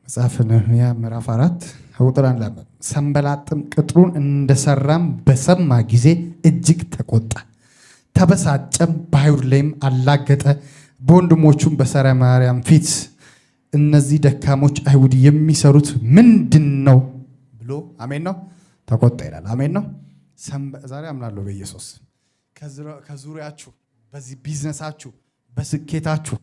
መጽሐፈ ነህምያ ምዕራፍ 4 ቁጥር 1 ሰንበላጥም ቅጥሩን እንደሰራም በሰማ ጊዜ እጅግ ተቆጣ፣ ተበሳጨም፣ በአይሁድ ላይም አላገጠ። በወንድሞቹም በሰማርያም ፊት እነዚህ ደካሞች አይሁድ የሚሰሩት ምንድን ነው ብሎ አሜን ነው ተቆጣ ይላል። አሜን ነው። ዛሬ አምናለሁ በኢየሱስ ከዙሪያችሁ በዚህ ቢዝነሳችሁ በስኬታችሁ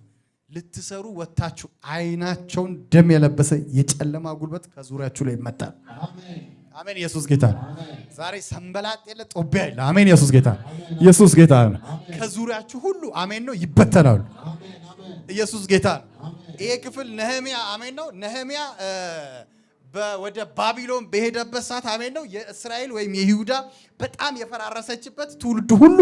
ልትሰሩ ወጣችሁ አይናቸውን ደም የለበሰ የጨለማ ጉልበት ከዙሪያችሁ ላይ ይመታል። አሜን። ኢየሱስ ጌታ ነው። ዛሬ ሰንበላጥ የለ ጦቢያ የለ። አሜን። ኢየሱስ ጌታ ነው። ኢየሱስ ጌታ ነው። ከዙሪያችሁ ሁሉ አሜን ነው ይበተናሉ። ኢየሱስ ጌታ ነው። ይሄ ክፍል ነህምያ አሜን ነው። ነህምያ ወደ ባቢሎን በሄደበት ሰዓት አሜን ነው የእስራኤል ወይም የይሁዳ በጣም የፈራረሰችበት ትውልድ ሁሉ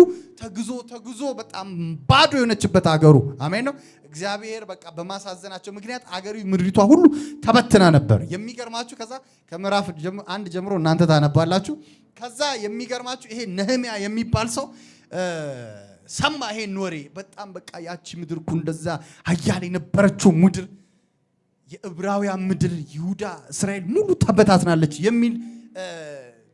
ተጉዞ በጣም ባዶ የሆነችበት አገሩ አሜን ነው። እግዚአብሔር በቃ በማሳዘናቸው ምክንያት አገሩ ምድሪቷ ሁሉ ተበትና ነበር። የሚገርማችሁ ከዛ ከምዕራፍ 1 ጀምሮ እናንተ ታነባላችሁ። ከዛ የሚገርማችሁ ይሄ ነህምያ የሚባል ሰው ሰማ ይሄን ወሬ። በጣም በቃ ያቺ ምድር እኮ እንደዛ ኃያል የነበረችው ምድር የዕብራውያን ምድር ይሁዳ እስራኤል ሙሉ ተበታትናለች የሚል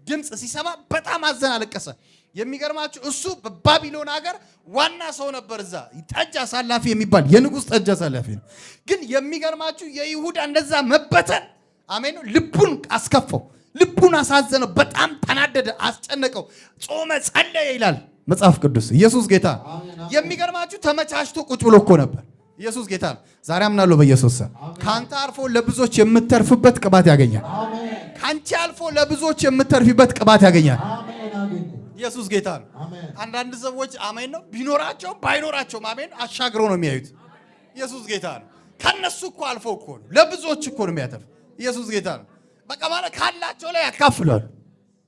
ድምጽ ሲሰማ በጣም አዘን አለቀሰ። የሚገርማችሁ እሱ በባቢሎን ሀገር ዋና ሰው ነበር። እዛ ጠጅ አሳላፊ የሚባል የንጉሥ ጠጅ አሳላፊ ነው። ግን የሚገርማችሁ የይሁዳ እንደዛ መበተን አሜን ልቡን አስከፈው፣ ልቡን አሳዘነው፣ በጣም ተናደደ፣ አስጨነቀው፣ ጾመ፣ ጸለየ ይላል መጽሐፍ ቅዱስ። ኢየሱስ ጌታ። የሚገርማችሁ ተመቻችቶ ቁጭ ብሎ እኮ ነበር። ኢየሱስ ጌታ ነው። ዛሬ አምናለሁ በኢየሱስ ስም ካንተ አልፎ ለብዙዎች የምትተርፍበት ቅባት ያገኛል። ካንቺ አልፎ ለብዙዎች የምትተርፊበት ቅባት ያገኛል። ኢየሱስ ጌታ ነው። አንዳንድ ሰዎች አሜን ነው ቢኖራቸው ባይኖራቸውም አሜን አሻግረው ነው የሚያዩት። ኢየሱስ ጌታ ነው። ከነሱ እኮ አልፎ እኮ ነው ለብዙዎች እኮ ነው የሚያተርፍ። ኢየሱስ ጌታ ነው። በቃ ማለት ካላቸው ላይ ያካፍላሉ።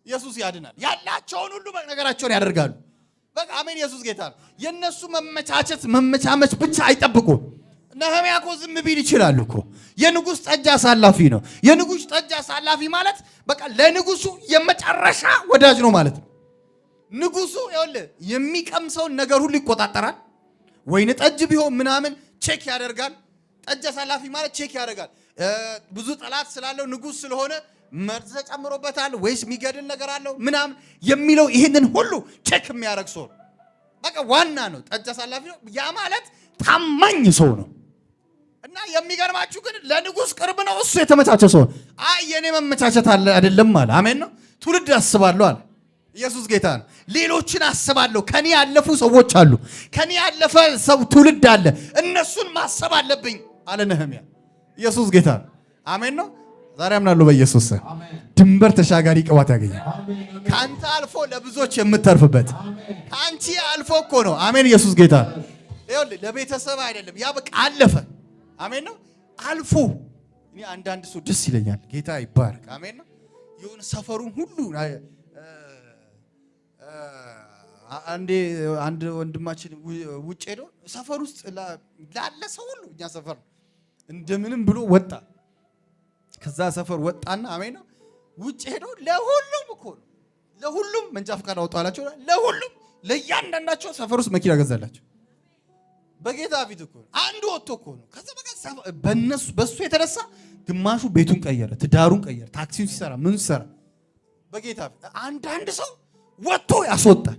ኢየሱስ ያድናል። ያላቸውን ሁሉ ነገራቸውን ያደርጋሉ። በቃ አሜን። ኢየሱስ ጌታ ነው። የነሱ መመቻመች ብቻ አይጠብቁም። ነህምያ እኮ ዝም ቢል ይችላል እኮ። የንጉሥ ጠጅ አሳላፊ ነው። የንጉሥ ጠጅ አሳላፊ ማለት በቃ ለንጉሱ የመጨረሻ ወዳጅ ነው ማለት ነው። ንጉሱ ይኸውልህ የሚቀምሰውን ነገር ሁሉ ይቆጣጠራል። ወይን ጠጅ ቢሆን ምናምን ቼክ ያደርጋል። ጠጅ አሳላፊ ማለት ቼክ ያደርጋል። ብዙ ጠላት ስላለው ንጉሥ ስለሆነ መርዝ ተጨምሮበታል ወይስ የሚገድል ነገር አለው ምናምን የሚለው ይህንን ሁሉ ቼክ የሚያደርግ ሰው በቃ ዋና ነው። ጠጅ አሳላፊ ነው። ያ ማለት ታማኝ ሰው ነው። እና የሚገርማችሁ ግን ለንጉሥ ቅርብ ነው። እሱ የተመቻቸ ሰው አይ የኔ መመቻቸት አለ አይደለም አለ። አሜን ነው። ትውልድ አስባለሁ አለ። ኢየሱስ ጌታ ነው። ሌሎችን አስባለሁ። ከኔ ያለፉ ሰዎች አሉ። ከኔ ያለፈ ሰው ትውልድ አለ። እነሱን ማሰብ አለብኝ አለ ነህምያ። ኢየሱስ ጌታ ነው። አሜን ነው። ዛሬ አምናለሁ በኢየሱስ ድንበር ተሻጋሪ ቅባት ያገኛል። ካንተ አልፎ ለብዙዎች የምትተርፍበት ካንቺ አልፎ እኮ ነው። አሜን። ኢየሱስ ጌታ ይኸውልህ ለቤተሰብ አይደለም። ያ በቃ አለፈ። አሜን ነው። አልፎ እኔ አንዳንድ ሰው ደስ ይለኛል። ጌታ ይባረክ። አሜን ነው። የሆነ ሰፈሩን ሁሉ አንድ ወንድማችን ውጭ ሄዶ ሰፈር ውስጥ ላለ ሰው ሁሉ እኛ ሰፈር እንደምንም ብሎ ወጣ። ከዛ ሰፈር ወጣና አሜን ነው ውጭ ሄዶ ለሁሉም እኮ ነው ለሁሉም መንጃ ፈቃድ አወጣላቸው። ለሁሉም ለእያንዳንዳቸው ሰፈር ውስጥ መኪና ገዛላቸው። በጌታ ፊት እኮ አንዱ ወጥቶ እኮ ነው። ከዛ በቃ በሱ የተነሳ ግማሹ ቤቱን ቀየረ፣ ትዳሩን ቀየረ፣ ታክሲውን ሲሰራ ምን ሲሰራ በጌታ ፊት አንዳንድ ሰው ወጥቶ ያስወጣል።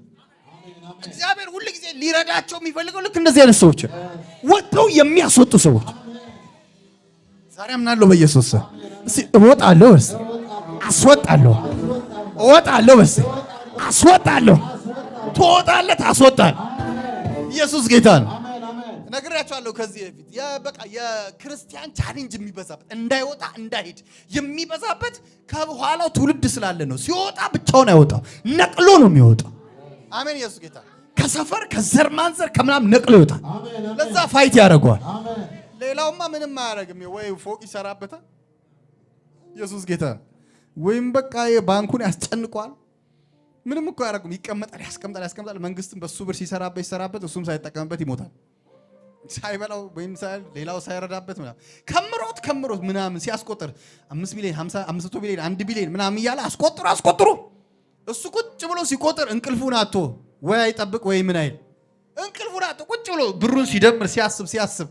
እግዚአብሔር ሁሉ ጊዜ ሊረዳቸው የሚፈልገው ልክ እንደዚህ አይነት ሰዎች ወጥተው የሚያስወጡ ሰዎች ዛሬ አምናለሁ በኢየሱስ እወጣለሁ፣ አስወጣለሁ፣ እወጣለሁ፣ አስወጣለሁ። ትወጣለህ፣ ታስወጣለህ። ኢየሱስ ጌታ ነው። ነግሬያቸዋለሁ ከዚህ በፊት በቃ የክርስቲያን ቻሌንጅ የሚበዛበት እንዳይወጣ እንዳይሄድ የሚበዛበት ከኋላው ትውልድ ስላለ ነው። ሲወጣ ብቻውን አይወጣው፣ ነቅሎ ነው የሚወጣው። አሜን። ኢየሱስ ጌታ ከሰፈር ከዘር ማንዘር ከምናምን ነቅሎ ይወጣል። ለዛ ፋይት ያደርገዋል። ሌላውማ ምንም አያደርግም። ወይ ፎቅ ይሰራበታል። ኢየሱስ ጌታ ወይም በቃ ባንኩን ያስጨንቋል። ምንም እኮ አያደርጉም። ይቀመጣል፣ ያስቀምጣል። መንግስትም በሱ ብር ሲሰራበት እሱም ሳይጠቀምበት ይሞታል። ሳይበላው ወይም ሌላው ሳይረዳበት ምናምን ከምሮት ምናምን ሲያስቆጥር 5 ሚሊዮን 500 ሚሊዮን 1 ቢሊዮን ምናምን እያለ አስቆጥሩ እሱ ቁጭ ብሎ ሲቆጥር እንቅልፉን አጥቶ ወይ አይጠብቅ ወይ ምን አይል እንቅልፉን አጥቶ ቁጭ ብሎ ብሩን ሲደምር ሲያስብ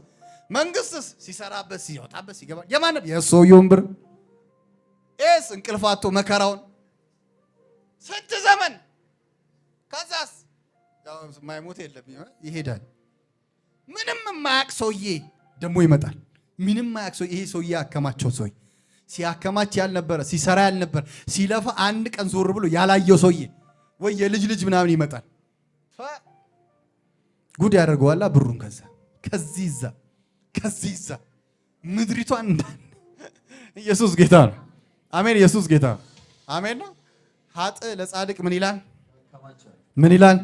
መንግስትስ ሲሰራበት ሲወጣበት ሲገባ የማን የሰውየውን ብር እንቅልፋቶ መከራውን ስንት ዘመን ከዛስ ያው ማይሞት የለም ይሄዳል። ምንም የማያውቅ ሰውዬ ደግሞ ይመጣል። ምንም የማያውቅ ሰው ይሄ ሰውዬ ያከማቸው ሰውዬ ሲያከማች ያልነበረ ሲሰራ ያልነበረ ሲለፋ አንድ ቀን ዞር ብሎ ያላየው ሰውዬ ወይ የልጅ ልጅ ምናምን ይመጣል። ጉድ ያደርገዋላ ብሩን ከዚህ ይዛ ምድሪቷን ኢየሱስ ጌታ ነው። አሜን። ኢየሱስ ጌታ ነው። አሜን ነው። ሀጥ ለጻድቅ ምን ይላል?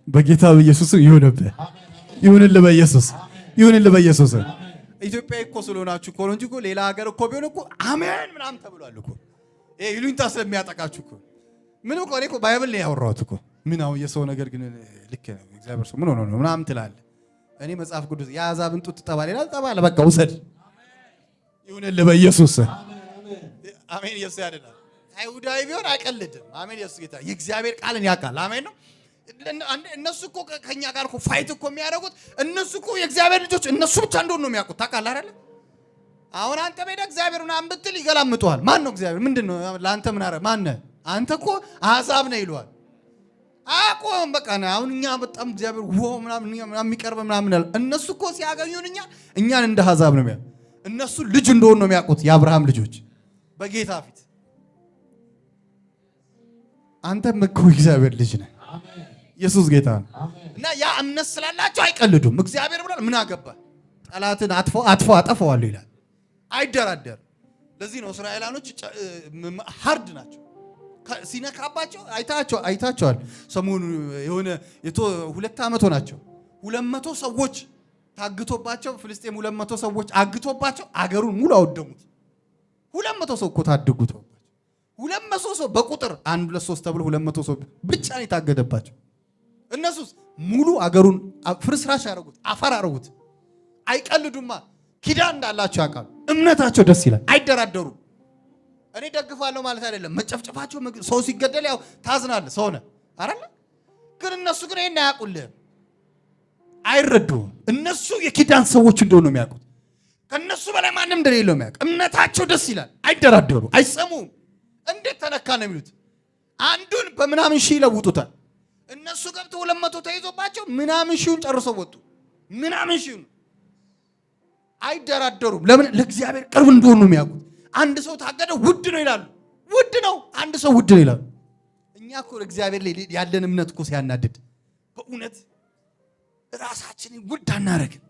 በጌታ በኢየሱስ ይሁንልህ በኢየሱስ። ኢትዮጵያ እኮ ስለሆናችሁ እኮ ነው እንጂ እኮ ሌላ ሀገር እኮ ቢሆን እኮ አሜን ምናምን ተብሏል እኮ። ይሄ ይሉኝታ ስለሚያጠቃችሁ እኮ ምን እኮ እኔ እኮ ባይብል ላይ ያወራሁት እኮ ምን አሁን የሰው ነገር ግን ልክ ነው። እግዚአብሔር ሰው ምን ሆኖ ነው ምናምን ትላለህ። እኔ መጽሐፍ ቅዱስ የአሕዛብን ጡት ትጠባለህ ይላል። ጠባለህ በቃ ውሰድ። ይሁንልህ በኢየሱስ አሜን። ኢየሱስ ያድናል። አይሁዳዊ ቢሆን አይቀልድም። አሜን። ኢየሱስ ጌታ የእግዚአብሔር ቃልን ያውቃል። አሜን ነው። እነሱ እኮ ከኛ ጋር እኮ ፋይት እኮ የሚያደርጉት እነሱ እኮ የእግዚአብሔር ልጆች እነሱ ብቻ እንደሆነ ነው የሚያውቁት። ታውቃለህ አይደል? አሁን አንተ ቤደ እግዚአብሔር ምናምን ብትል ይገላምጡሃል። ማን ነው እግዚአብሔር? ምንድን ነው ለአንተ ምን አረ ማን ነህ አንተ? እኮ አሕዛብ ነህ ይሉሃል። አቆም በቃ ነው። አሁን እኛ በጣም እግዚአብሔር ምናምን የሚቀርብ ምናምን ያለ እነሱ እኮ ሲያገኙን እኛን እንደ አሕዛብ ነው የሚያውቁት። እነሱ ልጅ እንደሆነ ነው የሚያውቁት፣ የአብርሃም ልጆች በጌታ ፊት። አንተም እኮ እግዚአብሔር ልጅ ነህ። ኢየሱስ ጌታ ነው። እና ያ እምነት ስላላቸው አይቀልዱም። እግዚአብሔር ብሏል፣ ምን አገባ? ጠላትን አጠፋዋለሁ ይላል። አይደራደርም። ለዚህ ነው እስራኤላኖች ሃርድ ናቸው። ሲነካባቸው አይታቸዋል። ሰሞኑ የሆነ 2 ዓመት ሆናቸው 200 ሰዎች ታግቶባቸው ፍልስጤም 200 ሰዎች አግቶባቸው አገሩን ሙሉ አወደሙት። 200 ሰው እኮ ታድጉት። 200 ሰው በቁጥር 1 2 3 ተብሎ 200 ሰው ብቻ ነው የታገደባቸው። እነሱስ ሙሉ አገሩን ፍርስራሽ ያደረጉት፣ አፈር አደረጉት። አይቀልዱማ። ኪዳን እንዳላቸው ያውቃሉ። እምነታቸው ደስ ይላል። አይደራደሩም። እኔ ደግፋለሁ ማለት አይደለም። መጨፍጨፋቸው ሰው ሲገደል ያው ታዝናለህ፣ ሰው ነህ አይደል? ግን እነሱ ግን ይሄን አያውቁልህም፣ አይረዱም። እነሱ የኪዳን ሰዎች እንደሆኑ ነው የሚያውቁት። ከነሱ በላይ ማንም እንደሌለው የሚያውቅ እምነታቸው ደስ ይላል። አይደራደሩ፣ አይሰሙም። እንዴት ተነካ ነው የሚሉት። አንዱን በምናምን ሺህ ይለውጡታል። እነሱ ገብተው 200 ተይዞባቸው ምናምን ሺውን ጨርሰው ወጡ። ምናምን ሺውን አይደራደሩም። ለምን? ለእግዚአብሔር ቅርብ እንደሆኑ ነው የሚያውቁት። አንድ ሰው ታገደ ውድ ነው ይላሉ። ውድ ነው አንድ ሰው ውድ ነው ይላሉ። እኛ እኮ እግዚአብሔር ላይ ያለን እምነት እኮ ሲያናድድ በእውነት ራሳችንን ውድ አናረግም።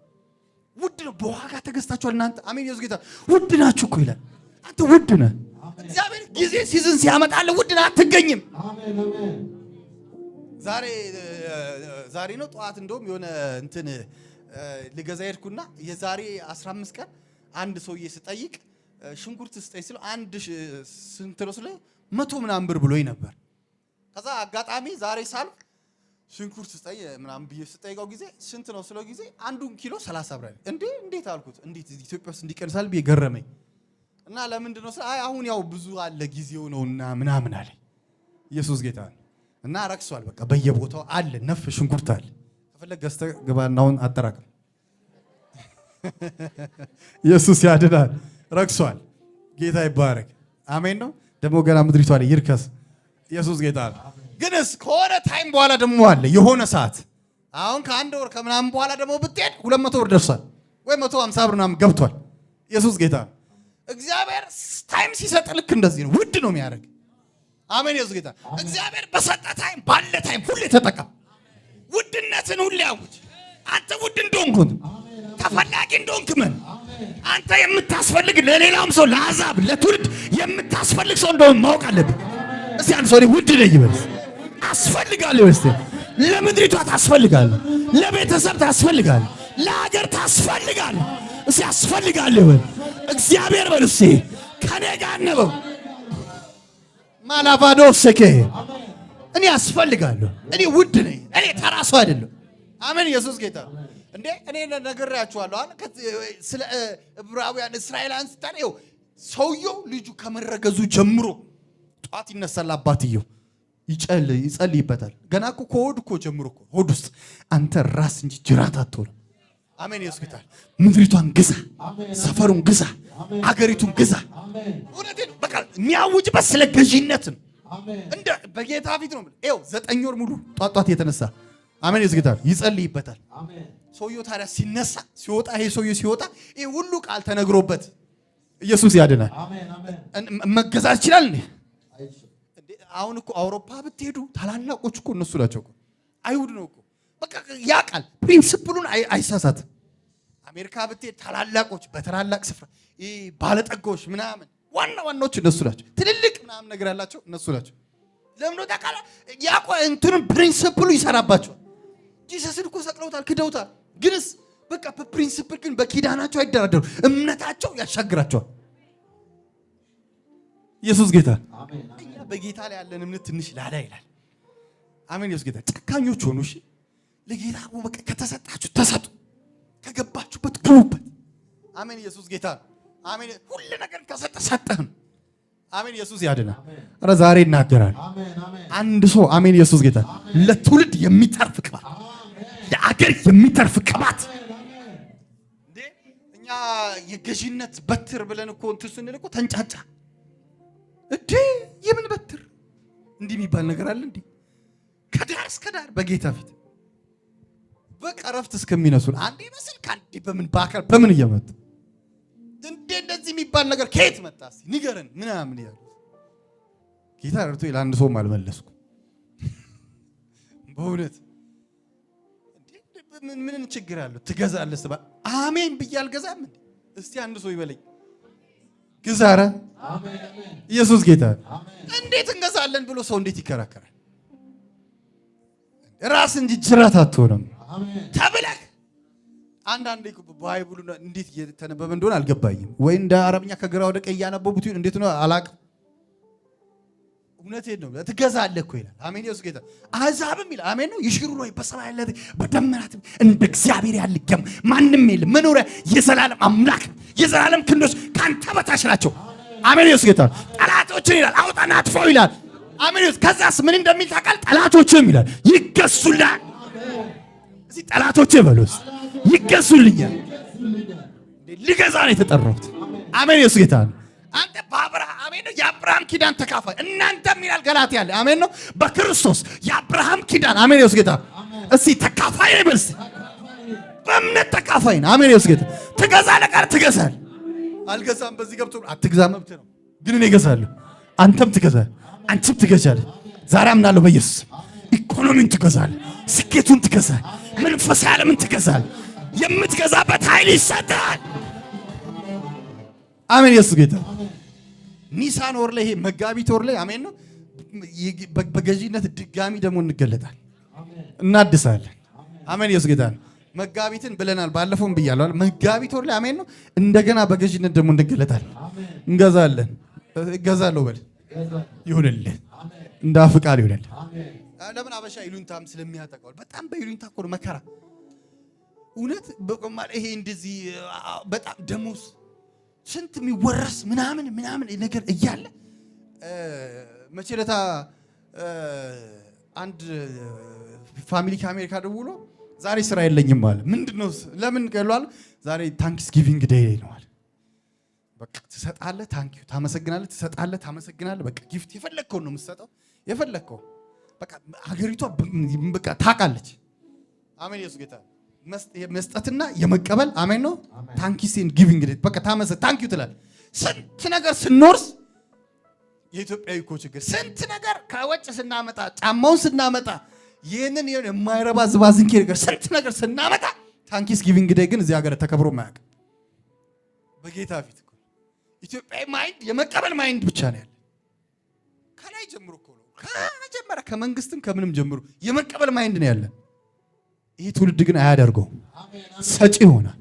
ውድ ነው፣ በዋጋ ተገዝታችኋል እናንተ። አሜን። ኢየሱስ ጌታ ውድ ናችሁ እኮ ይላል። አንተ ውድ ነህ። እግዚአብሔር ጊዜ ሲዝን ሲያመጣልህ ውድ ነህ፣ አትገኝም። ዛሬ ነው ጠዋት እንደውም የሆነ እንትን ልገዛ ሄድኩና የዛሬ 15 ቀን አንድ ሰውዬ ስጠይቅ ሽንኩርት ስጠኝ ስለው አንድ ስንት ነው ስለው 100 ምናምን ብር ብሎኝ ነበር። ከዛ አጋጣሚ ዛሬ ሳልፍ ሽንኩርት ስጠኝ ምናምን ብዬ ስጠይቀው ጊዜ ስንት ነው ስለው ጊዜ አንዱን ኪሎ 30 ብር። እንዴት አልኩት። እንዴት ኢትዮጵያ ውስጥ እንዲቀንሳል ብዬ ገረመኝ። እና ለምንድን ነው አይ አሁን ያው ብዙ አለ ጊዜው ነውና ምናምን አለ። ኢየሱስ ጌታ ነው። እና ረክሷል። በቃ በየቦታው አለ፣ ነፍ ሽንኩርት አለ። ከፈለግ ገዝተህ ግባና አሁን አጠራቅም። ኢየሱስ ያድናል። ረክሷል። ጌታ ይባረክ። አሜን ነው። ደግሞ ገና ምድሪቷ ላይ ይርከስ። ኢየሱስ ጌታ ነው። ግንስ ከሆነ ታይም በኋላ ደግሞ አለ የሆነ ሰዓት አሁን ከአንድ ወር ከምናምን በኋላ ደግሞ ብትሄድ 200 ብር ደርሷል ወይ 150 ብር ምናምን ገብቷል። ኢየሱስ ጌታ ነው። እግዚአብሔር ታይም ሲሰጥ ልክ እንደዚህ ነው፣ ውድ ነው የሚያደርግ። አሜን። ኢየሱስ ጌታ። እግዚአብሔር በሰጠ ታይም ባለ ታይም ሁሌ ተጠቀም። ውድነትን ሁሌ አውጅ። አንተ ውድ እንደሆንክ ተፈላጊ እንደሆንክ ምን አንተ የምታስፈልግ ለሌላም ሰው ለአሕዛብ ለትውልድ የምታስፈልግ ሰው እንደሆን ማወቅ አለብህ። እስቲ አንድ ሰው ውድ ነኝ ይበል። አስፈልጋለሁ እስቲ። ለምድሪቷ ታስፈልጋለህ፣ ለቤተሰብ ታስፈልጋለህ፣ ለሀገር ታስፈልጋለህ። እስቲ አስፈልጋለሁ ይበል። እግዚአብሔር በል እስቲ ከኔ ጋር ነው። ማላባዶ ሰከ እኔ አስፈልጋለሁ። እኔ ውድ ነኝ። እኔ ተራ ሰው አይደለም። አሜን። ኢየሱስ ጌታ እንዴ እኔ ነግሬያችኋለሁ። ስለ ዕብራውያን እስራኤላውያን ስታየው ሰውየው ልጁ ከመረገዙ ጀምሮ ጧት ይነሳል፣ አባትየው ይጸልይበታል። ገና እኮ ከሆድ እኮ ጀምሮ እኮ ሆድ ውስጥ አንተ ራስ እንጂ ጅራት አትሆንም። አሜን ኢየሱስ ጌታ። ምድሪቷን ግዛ፣ ሰፈሩን ግዛ፣ አገሪቱን ግዛ። እውነቴን በቃ የሚያውጅበት ስለ ገዢነት ነው። እንደ በጌታ ፊት ነው። ይኸው 9 ወር ሙሉ ጧጧት የተነሳ አሜን ኢየሱስ ጌታ ይጸልይበታል። ሰውየው ታዲያ ሲነሳ ሲወጣ ይሄ ሰውየው ሲወጣ ይሄ ሁሉ ቃል ተነግሮበት ኢየሱስ ያድናል። መገዛት ይችላል እንዴ? አሁን እኮ አውሮፓ ብትሄዱ ታላላቆች እኮ እነሱ ናቸው እኮ አይሁድ ነው እኮ በቃ ያውቃል። ፕሪንሲፕሉን አይሳሳትም። አሜሪካ ብትሄድ ታላላቆች በታላላቅ ስፍራ ይሄ ባለጠጎች ምናምን ዋናዎቹ እነሱ ናቸው። ትልልቅ ምናምን ነገር ያላቸው እነሱ ናቸው። ለምን ነው ታውቃለህ? ያቆ እንትኑን ፕሪንሲፕሉ ይሰራባቸዋል። ጂሰስን እኮ ሰቅለውታል፣ ክደውታል። ግንስ በቃ በፕሪንሲፕል ግን በኪዳናቸው አይደራደሩ። እምነታቸው ያሻግራቸዋል። ኢየሱስ ጌታ። እኛ በጌታ ላይ ያለን እምነት ትንሽ ላላ ይላል። አሜን ኢየሱስ ጌታ። ጨካኞች ሆኑ። እሺ ለጌታ በቃ ከተሰጣችሁ ተሰጡ፣ ከገባችሁበት ግቡበት። አሜን ኢየሱስ ጌታ። አሜን። ሁሉ ነገር ከሰጠ ሰጠህን። አሜን ኢየሱስ ያድናል። ኧረ ዛሬ ይናገራል አንድ ሰው። አሜን ኢየሱስ ጌታ። ለትውልድ የሚተርፍ ቅባት፣ ለአገር የሚተርፍ ቅባት። እንዴ እኛ የገዢነት በትር ብለን እኮ እንትን ስንል እኮ ተንጫጫ። እንዴ የምን በትር እንዲህ የሚባል ነገር አለ እንዴ? ከዳር እስከ ዳር በጌታ ፊት በቃ ረፍት እስከሚነሱን አንዴ መስል ካንዴ በምን ባከር በምን እየመጡ እንዴ እንደዚህ የሚባል ነገር ከየት መጣ እስቲ ንገረን ምናምን ያሉ ጌታ ረድቶ ለአንድ ሰውም አልመለስኩም። በእውነት እንዴ ምን ችግር አለው? ትገዛለህ ስባ አሜን ብዬ አልገዛም እንዴ? እስቲ አንድ ሰው ይበለኝ ግዛረ። አሜን አሜን። ኢየሱስ ጌታ። እንዴት እንገዛለን ብሎ ሰው እንዴት ይከራከራል? ራስ እንጂ ጅራት አትሆንም ተብለህ አንዳንዴ ባይብሉ እንዴት እየተነበበ እንደሆነ አልገባኝም። ወይ እንደ አረብኛ ከግራ ወደ ቀኝ ያነበቡት እንዴት ነው አላውቅም። እውነቴን ነው። ትገዛለህ እኮ ይላል። አሜን ኢየሱስ ጌታ። አሕዛብም ይላል አሜን ነው ይሽሩ ነው በሰማይ ያለ በደመናት እንደ እግዚአብሔር ያለ ማንም የለም። መኖሪያ የዘላለም አምላክ የዘላለም ክንዶች ካንተ በታች ናቸው። አሜን ኢየሱስ ጌታ። ጠላቶችን ይላል አውጣና አጥፋው ይላል። አሜን ኢየሱስ። ከዛስ ምን እንደሚል ታውቃለህ? ጠላቶችም ይላል ይገሱልሃል። እዚህ ጠላቶች በሉስ ይገሱልኛል። ልገዛ ነው የተጠራሁት። አሜን ኢየሱስ ጌታ። አንተ በአብርሃም አሜን ነው የአብርሃም ኪዳን ተካፋይ እናንተም ይላል ገላትያ ያለ አሜን ነው በክርስቶስ የአብርሃም ኪዳን አሜን ኢየሱስ ጌታ። እስቲ ተካፋይ ነኝ በል። በእምነት ተካፋይ ነኝ። አሜን ኢየሱስ ጌታ። ትገዛለህ ቃል ትገዛለህ። አልገዛም በዚህ ገብቶ አትግዛ መብት ነው፣ ግን እኔ እገዛለሁ። አንተም ትገዛለህ፣ አንቺም ትገዛለህ። ዛሬ አምናለሁ በኢየሱስ ኢኮኖሚን ትገዛለህ፣ ስኬቱን ትገዛለህ፣ መንፈሳዊ ዓለምን ትገዛለህ። የምትገዛበት ኃይል ይሰጣል። አሜን ኢየሱስ ጌታ። ኒሳን ወር ላይ ይሄ መጋቢት ወር ላይ አሜን ነው በገዢነት ድጋሚ ደግሞ እንገለጣል፣ እናድሳለን። አሜን ኢየሱስ ጌታ። መጋቢትን ብለናል፣ ባለፈውም ብያለሁ። መጋቢት ወር ላይ አሜን ነው እንደገና በገዢነት ደግሞ እንገለጣል፣ እንገዛለን። እገዛለሁ በል ይሁንልህ፣ እንደ ፍቃድ ይሁንልህ። ለምን አበሻ ይሉንታም ስለሚያጠቃው በጣም በይሉንታ እኮ መከራ እውነት በቆማል። ይሄ እንደዚህ በጣም ደሞዝ ስንት የሚወረስ ምናምን ነገር እያለ መቼ ለታ አንድ ፋሚሊ ከአሜሪካ ደውሎ ዛሬ ስራ የለኝም አለ። ምንድነው? ለምን ቀሏል? ዛሬ ታንክስ ጊቪንግ ዴይ ነው አለ። በቃ ትሰጣለህ፣ ታንኪዩ ታመሰግናለህ፣ ትሰጣለህ፣ ታመሰግናለህ። በቃ ጊፍት የፈለግከውን ነው የምትሰጠው፣ የፈለግከው በቃ ሀገሪቷ በቃ ታውቃለች። አሜን ኢየሱስ ጌታ። መስጠትና የመቀበል አሜን ነው። ታንኪስ ኤንድ ጊቪንግ ዴይ በቃ ታንኪዩ ትላለህ። ስንት ነገር ስንወርስ የኢትዮጵያዊ እኮ ችግር ስንት ነገር ከወጭ ስናመጣ ጫማውን ስናመጣ ይህንን የማይረባ ዝባዝንኬ ነገር ስንት ነገር ስናመጣ ታንኪስ ጊቪንግ ዴይ ግን እዚህ ሀገር ተከብሮ ማያውቅ በጌታ ፊት እኮ ኢትዮጵያዊ ማይንድ የመቀበል ማይንድ ብቻ ነው ያለ። ከላይ ጀምሮ እኮ ነው ከመጀመሪያ ከመንግስትም ከምንም ጀምሮ የመቀበል ማይንድ ነው ያለ። ይሄ ትውልድ ግን አያደርገውም። ሰጪ ይሆናል፣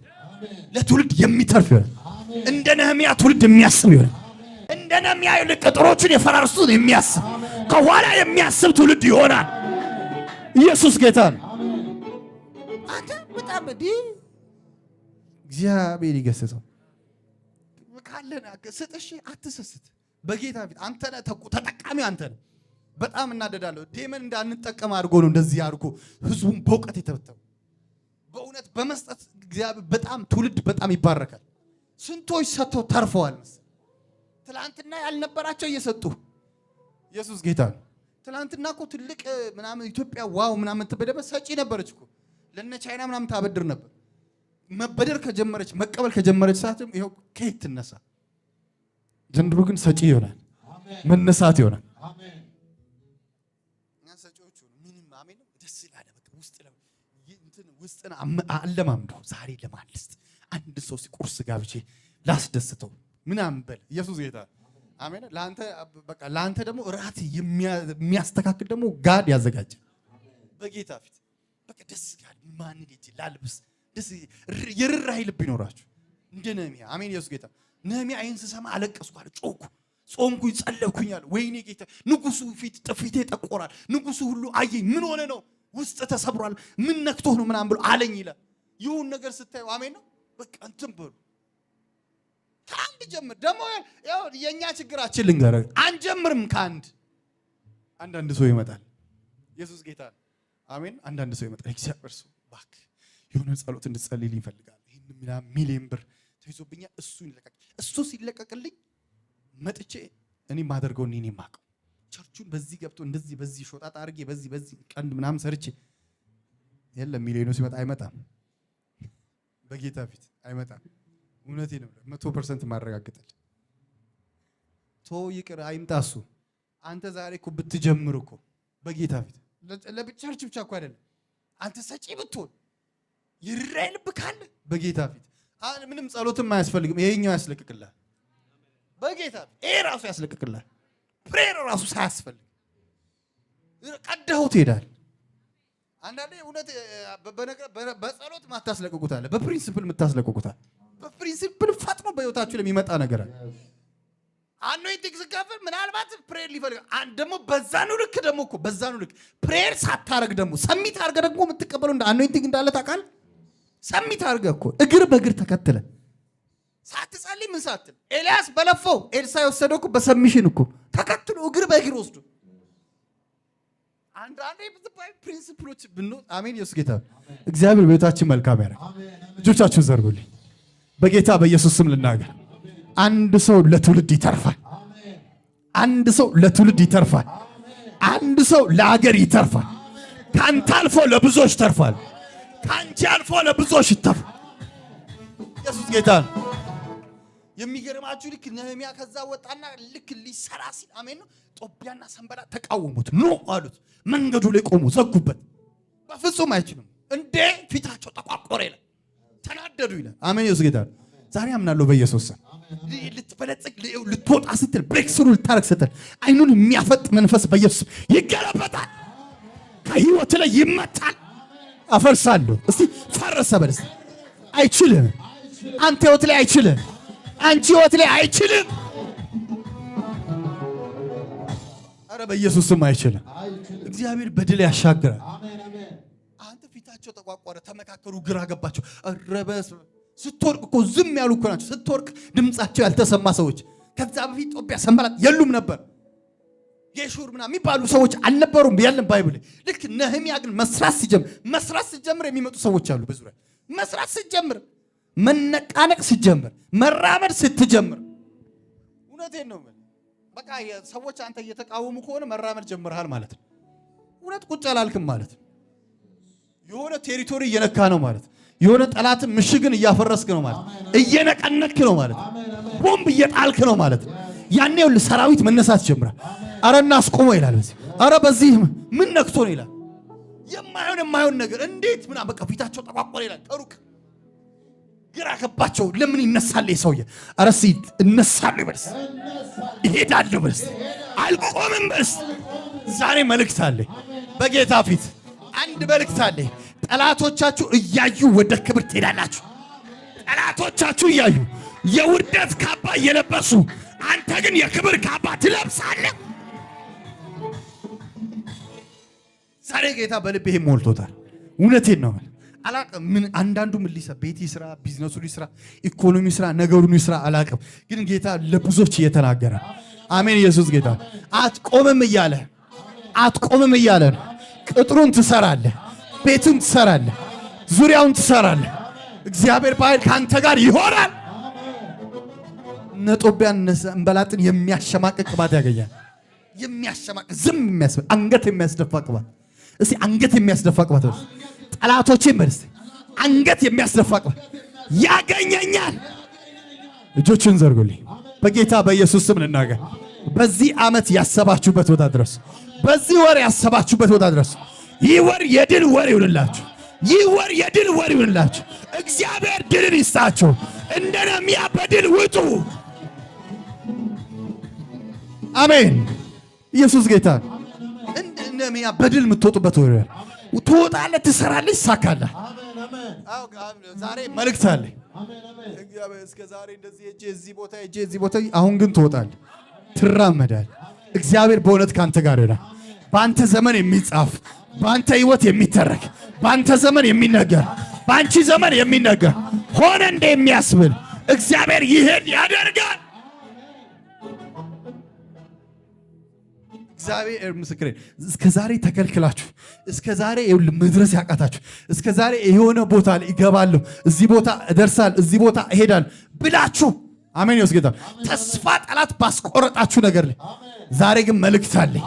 ለትውልድ የሚተርፍ ይሆናል። እንደ ነህምያ ትውልድ የሚያስብ ይሆናል። እንደ ነህምያ ቅጥሮችን የፈራርሱትን የሚያስብ ከኋላ የሚያስብ ትውልድ ይሆናል። ኢየሱስ ጌታ ነው። አንተ በጣም እግዚአብሔር ይገስጸው ካለና ስጥሽ አትሰስት። በጌታ ፊት አንተ ተጠቃሚ አንተ ነህ። በጣም እናደዳለሁ። ዴመን እንዳንጠቀም አድርጎ ነው እንደዚህ አድርጎ ህዝቡን በእውቀት የተበተው በእውነት በመስጠት እግዚአብሔር በጣም ትውልድ በጣም ይባረካል። ስንቶች ሰጥተው ተርፈዋል። ትላንትና ያልነበራቸው እየሰጡ ኢየሱስ ጌታ ነው። ትላንትና እኮ ትልቅ ምናምን ኢትዮጵያ ዋው ምናምን ተበደበ ሰጪ ነበረች እኮ ለነ ቻይና ምናምን ታበድር ነበር። መበደር ከጀመረች መቀበል ከጀመረች ሰዓትም ይሄው ከየት ትነሳ። ዘንድሮ ግን ሰጪ ይሆናል፣ መነሳት ይሆናል። አሜን። እኛ ሰጪዎቹ ምንም አሜን ደስ ይላል። በቃ ውስጥን አለማምደው ዛሬ ለማልስት አንድ ሰው ሲቁርስ ጋብቼ ላስደስተው ምናምን በል ኢየሱስ ጌታ አሜን። ለአንተ ደግሞ ራት የሚያስተካክል ደግሞ ጋድ ያዘጋጀ በጌታ ፊት በቃ ደስ ጋር ማን ልጅ ላልብስ ደስ የርራይ ልብ ይኖራችሁ እንደ ነህምያ አሜን። ኢየሱስ ጌታ ነህምያ አይን ስሰማ አለቀስኩ አለ፣ ጮኩ፣ ጾምኩኝ፣ ጸለይኩኝ አለ። ወይኔ ጌታ ንጉሱ ፊት ጥፊቴ ጠቆራል። ንጉሱ ሁሉ አየኝ። ምን ሆነ ነው ውስጥ ተሰብሯል፣ ምን ነክቶህ ነው ምናምን ብሎ አለኝ ይላል። ይሁን ነገር ስታዩ አሜን ነው በቃ እንትን በሉ ከአንድ ጀምር። ደግሞ ያው የኛ ችግራችን ልንገርህ አንጀምርም ከአንድ አንዳንድ ሰው ይመጣል። ኢየሱስ ጌታ አሜን። አንዳንድ ሰው ይመጣል። እግዚአብሔር ሰው እባክህ የሆነ ጸሎት እንድጸልይልኝ እፈልጋለሁ። ይሄን ሚሊዮን ብር ተይዞብኛል። እሱ ሲለቀቅልኝ መጥቼ እኔ ማደርገው እኔ ማቀው ቸርቹን በዚህ ገብቶ እንደዚህ በዚህ ሾጣጣ አድርጌ በዚህ ቀንድ ምናምን ሰርቼ የለም ሚሊዮኑ ሲመጣ አይመጣም። በጌታ ፊት አይመጣም። እውነቴን ነው 100% ማረጋግጣል። ቶ ይቅር አይምጣሱ። አንተ ዛሬ እኮ ብትጀምር እኮ በጌታ ፊት ለቸርች ብቻ እኮ አይደለም አንተ ሰጪ ብትሆን ይራይ ልብ ካለ በጌታ ፊት ምንም ጸሎትም አያስፈልግም። ይሄኛው ያስለቅቅልሃል በጌታ ፊት። ይሄ ራሱ ያስለቅቅልሃል። ፕሬየር ራሱ ሳያስፈልግ ቀደኸው ትሄዳለህ። አንዳንዴ እውነት በጸሎት ማታስለቅቁት አለ፣ በፕሪንሲፕል የምታስለቅቁት አለ። በፕሪንሲፕል ፈጥኖ በህይወታችሁ ለሚመጣ ነገር አለ። አኖይንቲንግ ስካፈል ምናልባት ፕሬየር ሊፈልግ ደግሞ በዛኑ ልክ ደግሞ እኮ በዛኑ ልክ ፕሬየር ሳታረግ ደግሞ ሰሚት አድርገህ ደግሞ የምትቀበለው እንደ አኖይንቲንግ እንዳለ ታውቃለህ። ሰሚት አድርገህ እኮ እግር በእግር ተከትለ ሳትጸልይ ምን ሳትል ኤልያስ በለፈው ኤልሳ የወሰደው እኮ በሰሚሽን እኮ ተከትሎ እግር በእግር ወስዶ አንዳንዴ ፕሪንሲፕሎች ብንወጥ አሜን። ኢየሱስ ጌታ እግዚአብሔር በቤታችን መልካም ያደርግ። እጆቻችሁን ዘርጉልኝ በጌታ በኢየሱስ ስም ልናገር። አንድ ሰው ለትውልድ ይተርፋል። አንድ ሰው ለትውልድ ይተርፋል። አንድ ሰው ለአገር ይተርፋል። ካንተ አልፎ ለብዙዎች ተርፋል። ካንቺ አልፎ ለብዙዎች ይተርፋል። ኢየሱስ ጌታ ነው። የሚገርማችሁ ልክ ነህምያ ከዛ ወጣና ልክ ሊሰራ ሲል አሜን ነው ጦቢያና ሰንበላጥ ተቃወሙት። ኖ አሉት። መንገዱ ላይ ቆሙ፣ ዘጉበት። በፍጹም አይችልም እንዴ ፊታቸው ተቋቆረ ይላል። ተናደዱ ይላል። አሜን። ኢየሱስ ጌታ ዛሬ አምናለሁ በኢየሱስ ስም ልትበለጽግ ልትወጣ ስትል ብሬክ ስሩ ልታረግ ስትል አይኑን የሚያፈጥ መንፈስ በኢየሱስ ይገለበጣል። ከህይወት ላይ ይመታል። አፈርሳለሁ። እስቲ ፈረሰ በለስ። አይችልም። አንተ ህይወት ላይ አይችልም። አንቺ ህይወት ላይ አይችልም። አረ በኢየሱስ ስም አይችልም። እግዚአብሔር በድል ያሻግራል። አንተ ፊታቸው ተቋቋረ፣ ተመካከሩ፣ ግራ ገባቸው። ረበስ ስትወርቅ እኮ ዝም ያሉ እኮ ናቸው። ስትወርቅ ድምጻቸው ያልተሰማ ሰዎች ከዛ በፊት ጦቢያ ሰንበላጥ የሉም ነበር። የሹር ምናምን የሚባሉ ሰዎች አልነበሩም ያለን ባይብል። ልክ ነህምያ ግን መስራት ሲጀምር የሚመጡ ሰዎች አሉ በዙሪያ። መስራት ሲጀምር፣ መነቃነቅ ሲጀምር፣ መራመድ ስትጀምር፣ እውነቴን ነው በቃ ሰዎች አንተ እየተቃወሙ ከሆነ መራመድ ጀምረሃል ማለት ነው። እውነት ቁጭ አላልክም ማለት ነው። የሆነ ቴሪቶሪ እየነካ ነው ማለት ነው። የሆነ ጠላትን ምሽግን እያፈረስክ ነው ማለት ነው። እየነቀነክ ነው ማለት ነው። ቦምብ እየጣልክ ነው ማለት ነው። ያኔ ሁሉ ሰራዊት መነሳት ጀምራል። አረ እናስቆመው ይላል። አረ በዚህ ምን ነክቶ ነው ይላል። የማይሆን ነገር እንዴት ምናምን በቃ ፊታቸው ተቋቆረ ይላል። ከሩቅ ግራ ገባቸው። ለምን ይነሳል ሰውዬ? አረ ሲት እነሳለሁ ይበልስ፣ ይሄዳለሁ በልስ፣ አልቆምም በልስ። ዛሬ መልእክት አለኝ በጌታ ፊት አንድ መልእክት አለኝ። ጠላቶቻችሁ እያዩ ወደ ክብር ትሄዳላችሁ። ጠላቶቻችሁ እያዩ የውርደት ካባ እየለበሱ አንተ ግን የክብር ካባ ትለብሳለህ። ዛሬ ጌታ በልቤ ሞልቶታል። እውነቴን ነው። አላቅም ምን አንዳንዱ ምን ሊሰራ ቤት ይስራ፣ ቢዝነሱ ሊስራ፣ ኢኮኖሚ ይስራ፣ ነገሩን ይስራ አላቅም። ግን ጌታ ለብዙዎች እየተናገረ አሜን። ኢየሱስ ጌታ አትቆምም እያለ ነው። ቅጥሩን ትሰራለህ፣ ቤቱን ትሰራለህ፣ ዙሪያውን ትሰራለህ። እግዚአብሔር በኃይል ከአንተ ጋር ይሆናል። እነ ጦቢያን እንበላጥን የሚያሸማቅቅ ቅባት ያገኛል። የሚያሸማቅቅ ዝም የሚያስብል አንገት የሚያስደፋ ቅባት። እስቲ አንገት የሚያስደፋ ቅባት ጠላቶቼን በል እስቲ አንገት የሚያስደፋ ቅባት ያገኘኛል። እጆችን ዘርጉልኝ። በጌታ በኢየሱስ ስም ልናገር። በዚህ ዓመት ያሰባችሁበት ቦታ ድረስ፣ በዚህ ወር ያሰባችሁበት ቦታ ድረስ። ይህ ወር የድል ወር ይሁንላችሁ። ይህ ወር የድል ወር ይሁንላችሁ። እግዚአብሔር ድልን ይስጣችሁ። እንደ ነህምያ በድል ውጡ። አሜን። ኢየሱስ ጌታ። እንደ ነህምያ በድል የምትወጡበት ወር ትወጣለህ፣ ትሰራለህ፣ ይሳካልህ። ዛሬ መልእክት አለ። እስከ ዛሬ እንደዚህ እዚህ ቦታ እዚህ ቦታ፣ አሁን ግን ትወጣለህ፣ ትራመዳለህ። እግዚአብሔር በእውነት ካንተ ጋር ይሆናል። በአንተ ዘመን የሚጻፍ በአንተ ህይወት የሚተረክ በአንተ ዘመን የሚነገር በአንቺ ዘመን የሚነገር ሆነ እንደ የሚያስብል እግዚአብሔር ይሄን ያደርጋል። እግዚአብሔር ምስክሬ። እስከ ዛሬ ተከልክላችሁ፣ እስከ ዛሬ መድረስ ያቃታችሁ፣ እስከ ዛሬ የሆነ ቦታ ላይ እገባለሁ፣ እዚህ ቦታ እደርሳለሁ፣ እዚህ ቦታ እሄዳለሁ ብላችሁ አሜን ይወስጌታ ተስፋ ጠላት ባስቆረጣችሁ ነገር ላይ ዛሬ ግን መልእክት አለኝ።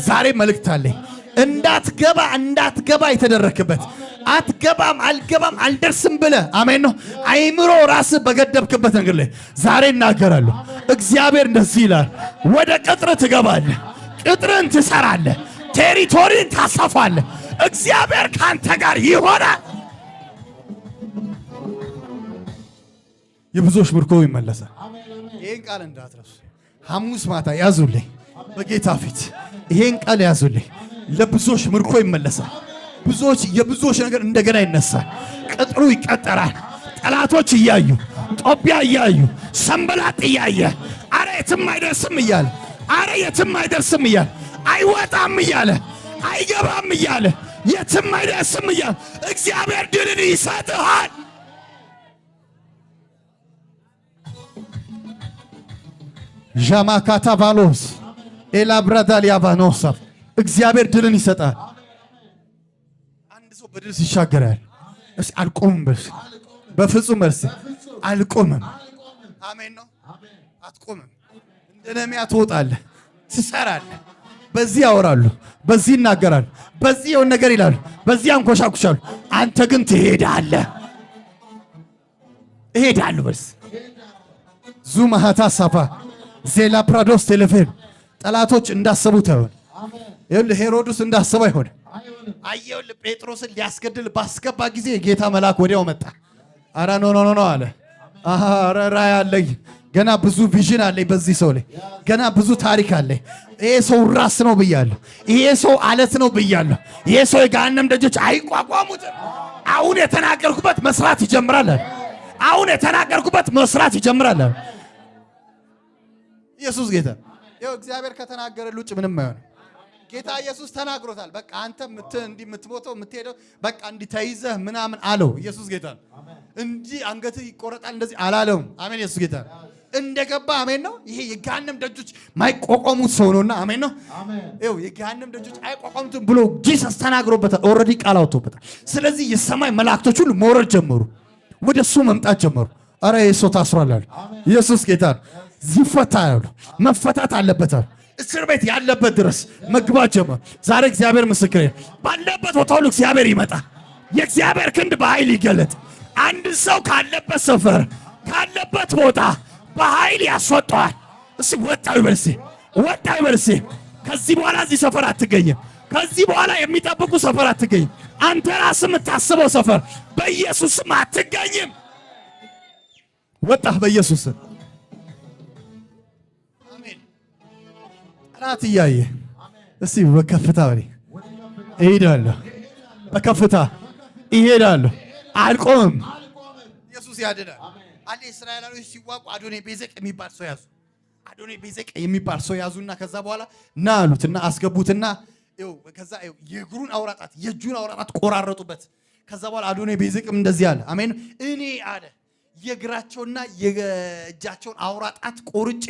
ዛሬ መልእክት አለኝ። እንዳትገባ የተደረክበት አትገባም፣ አልገባም፣ አልደርስም ብለህ አሜን ነው አይምሮ ራስህ በገደብክበት ነገር ላይ ዛሬ እናገራለሁ። እግዚአብሔር እንደዚህ ይላል፣ ወደ ቅጥር ትገባለህ፣ ቅጥርን ትሰራለህ፣ ቴሪቶሪን ታሰፋለህ። እግዚአብሔር ካንተ ጋር ይሆናል። የብዙዎች ምርኮ ይመለሳል። ይሄን ቃል እንዳትረሱ። ሐሙስ ማታ ያዙልኝ በጌታ ፊት ይሄን ቃል ያዙልኝ። ለብዙዎች ምርኮ ይመለሳል። የብዙዎች ነገር እንደገና ይነሳል። ቅጥሩ ይቀጠራል። ጠላቶች እያዩ፣ ጦቢያ እያዩ፣ ሰንበላጥ እያየ አረ የትም አይደርስም እያለ፣ አረ የትም አይደርስም እያለ፣ አይወጣም እያለ፣ አይገባም እያለ፣ የትም አይደርስም እያለ እግዚአብሔር ድልን ይሰጥሃል። ዣማካታ ቫሎስ ኤላብራዳል ያባኖሳ እግዚአብሔር ድልን ይሰጣል። አንድ ሰው በድል ሲሻገራል። እሺ አልቆምም፣ በፍጹም እርስ አልቆምም። አሜን ነው። አትቆምም። እንደ ነህምያ ትወጣለህ፣ ትሰራለህ። በዚህ ያወራሉ፣ በዚህ ይናገራሉ፣ በዚህ የሆነ ነገር ይላሉ፣ በዚህ አንኮሻኩሻሉ። አንተ ግን ትሄዳለህ። እሄዳለሁ በርስ ዙማሃታ ሳፋ ዜላ ፕራዶስ ቴሌፌን ጠላቶች እንዳሰቡት አይሆን። ይኸውልህ ሄሮድስ እንዳሰበ አይሆን። አየሁልህ ጴጥሮስን ሊያስገድል ባስገባ ጊዜ ጌታ መልአክ ወዲያው መጣ። አረ ኖ አለ። አረ ራእይ አለኝ፣ ገና ብዙ ቪዥን አለኝ በዚህ ሰው ላይ፣ ገና ብዙ ታሪክ አለኝ። ይሄ ሰው ራስ ነው ብያለሁ። ይሄ ሰው አለት ነው ብያለሁ። ይሄ ሰው የገሃነም ደጆች አይቋቋሙትም። አሁን የተናገርኩበት መስራት ይጀምራል። አሁን የተናገርኩበት መስራት ይጀምራል። ኢየሱስ ጌታ። ይኸው እግዚአብሔር ከተናገረልህ ውጭ ምንም አይሆንም። ጌታ ኢየሱስ ተናግሮታል። በቃ አንተ እንዲህ የምትሞተው የምትሄደው በቃ እንዲህ ተይዘህ ምናምን አለው። ኢየሱስ ጌታ እንጂ አንገትህ ይቆረጣል እንደዚህ አላለውም። አሜን። ኢየሱስ ጌታ እንደገባ አሜን ነው። ይሄ የገሃነም ደጆች ማይቋቋሙት ሰው ነውና አሜን ነው። ይኸው የገሃነም ደጆች አይቋቋሙትም ብሎ ጂሰስ ተናግሮበታል። ኦልሬዲ ቃል አውጥቶበታል። ስለዚህ የሰማይ መላእክቶች ሁሉ መውረድ ጀመሩ፣ ወደሱ መምጣት ጀመሩ። አረ የሰው ታስሯል አሉ። ኢየሱስ ጌታ ይፈታ ያሉ መፈታት አለበት አሉ። እስር ቤት ያለበት ድረስ መግባት ጀመር። ዛሬ እግዚአብሔር ምስክሬ ባለበት ቦታ ሁሉ እግዚአብሔር ይመጣ። የእግዚአብሔር ክንድ በኃይል ይገለጥ። አንድ ሰው ካለበት ሰፈር ካለበት ቦታ በኃይል ያስወጣዋል። እሺ ወጣው ይበልሲ ወጣው ይበልሲ። ከዚህ በኋላ እዚህ ሰፈር አትገኝም። ከዚህ በኋላ የሚጠብቁ ሰፈር አትገኝም። አንተ ራስህ የምታስበው ሰፈር በኢየሱስም አትገኝም። ወጣህ በኢየሱስ አሜን። ጠላት እያየ እስቲ በከፍታ በኔ እሄዳለሁ፣ በከፍታ እሄዳለሁ፣ አልቆምም። ኢየሱስ ያድናል። አለ እስራኤላውያን ሲዋቁ አዶኔ ቤዜቅ የሚባል ሰው ያዙ። አዶኔ ቤዜቅ የሚባል ሰው ያዙና ከዛ በኋላ ና አሉትና አስገቡትና ከዛ የእግሩን አውራጣት የእጁን አውራጣት ቆራረጡበት። ከዛ በኋላ አዶኔ ቤዜቅም እንደዚህ አለ። አሜን። እኔ አለ የእግራቸውና የእጃቸውን አውራጣት ቆርጬ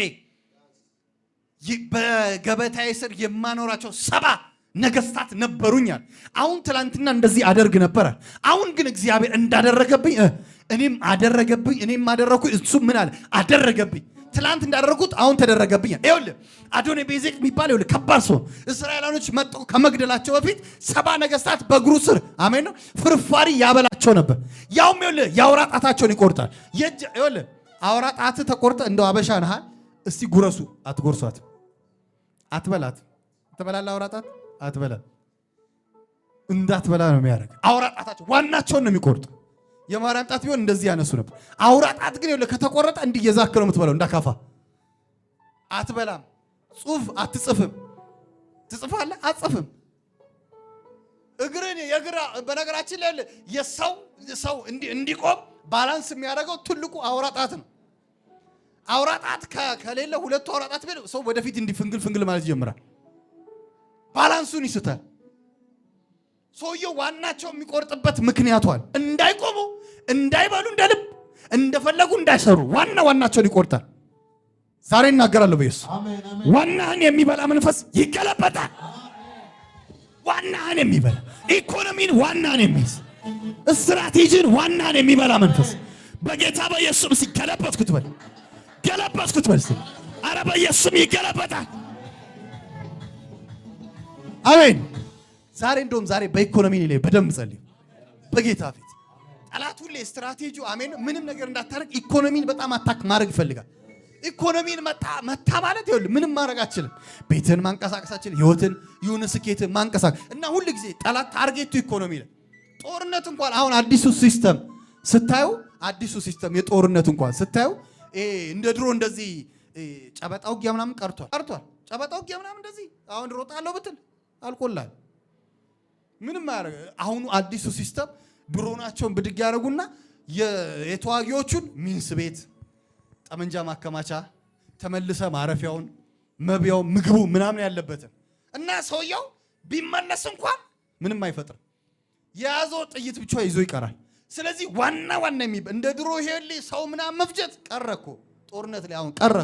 በገበታዬ ስር የማኖራቸው 7 ነገስታት ነበሩኛል። አሁን ትላንትና እንደዚህ አደርግ ነበር። አሁን ግን እግዚአብሔር እንዳደረገብኝ እኔም አደረገብኝ። እኔም አደረኩኝ፣ እሱ ምን አለ አደረገብኝ። ትላንት እንዳደረጉት አሁን ተደረገብኝ። ይኸውልህ አዶኒ ቤዜቅ የሚባል ይኸውልህ ከባድ ሰው። እስራኤላኖች መጡ ከመግደላቸው በፊት 70 ነገስታት በእግሩ ስር አሜን ነው ፍርፋሪ ያበላቸው ነበር። ያውም ይኸውልህ የአውራ ጣታቸውን ይቆርጣል። ይኸውልህ አውራ ጣት ተቆርጠ እንደው አበሻ ነህ እስቲ ጉረሱ። አትጎርሷት፣ አትበላት። ትበላለህ አውራ ጣት አትበላት። እንዳትበላ ነው የሚያደርግ። አውራ ጣታቸው ዋናቸውን ነው የሚቆርጡ። የማርያም ጣት ቢሆን እንደዚህ ያነሱ ነበር። አውራ ጣት ግን ይኸውልህ ከተቆረጠ እንዲህ እየዛክ ነው የምትበላው። እንዳካፋ አትበላም። ጽሁፍ አትጽፍም። ትጽፋለህ አትጽፍም። እግርን የግራ በነገራችን ላይ የሰው እንዲቆም ባላንስ የሚያደርገው ትልቁ አውራ ጣት ነው። አውራ ጣት ከሌለ ሁለቱ አውራ ጣት ቢሆን ሰው ወደፊት እንዲህ ፍንግል ማለት ይጀምራል። ባላንሱን ይስታል። ሰውየው ዋናቸው የሚቆርጥበት ምክንያቷል እንዳይቆሙ እንዳይበሉ እንደ ልብ እንደፈለጉ እንዳይሰሩ ዋናቸውን ይቆርጣል። ዛሬ እናገራለሁ በኢየሱስ ዋናህን የሚበላ መንፈስ ይገለበጣል። ዋናህን የሚበላ ኢኮኖሚን ዋናህን የሚይዝ ስትራቴጂን ዋናህን የሚበላ መንፈስ በጌታ በኢየሱስ ሲገለበጥኩት በል ገለበጥኩት በል። ኧረ በኢየሱስ ይገለበጣል። አሜን። ዛሬ በኢኮኖሚ ላይ በደንብ ጸልዩ። በጌታ ፊት ጠላት ሁሌ ስትራቴጂው አሜን ምንም ነገር እንዳታረግ ኢኮኖሚን በጣም አታክ ማድረግ ይፈልጋል። ኢኮኖሚን መታ ማለት ይኸውልህ ምንም ማድረግ አትችልም። ቤትን ማንቀሳቀስ አትችልም። ህይወትን ይሁን ስኬትን ማንቀሳቀስ እና ሁሉ ጊዜ ጠላት ታርጌቱ ኢኮኖሚ ነው። ጦርነት እንኳን አሁን አዲሱ ሲስተም ስታዩ የጦርነት እንኳን ስታዩ እንደ ድሮ እንደዚህ ጨበጣ ውጊያ ምናምን ቀርቷል። ጨበጣ ውጊያ ምናምን እንደዚህ አሁን ሮጣለሁ ብትል አልቆላል። ምንም ማድረግ አሁኑ አዲሱ ሲስተም ድሮናቸውን ብድግ ያደርጉና የተዋጊዎቹን ሚንስ ቤት ጠመንጃ ማከማቻ ተመልሰ ማረፊያውን መብያው ምግቡ ምናምን ያለበትን እና ሰውየው ቢመለስ እንኳን ምንም አይፈጥርም። የያዘው ጥይት ብቻ ይዞ ይቀራል። ስለዚህ ዋና እንደ ድሮ ሄሊ ሰው ምናምን መፍጀት ቀረኩ። ጦርነት ላይ አሁን ቀረ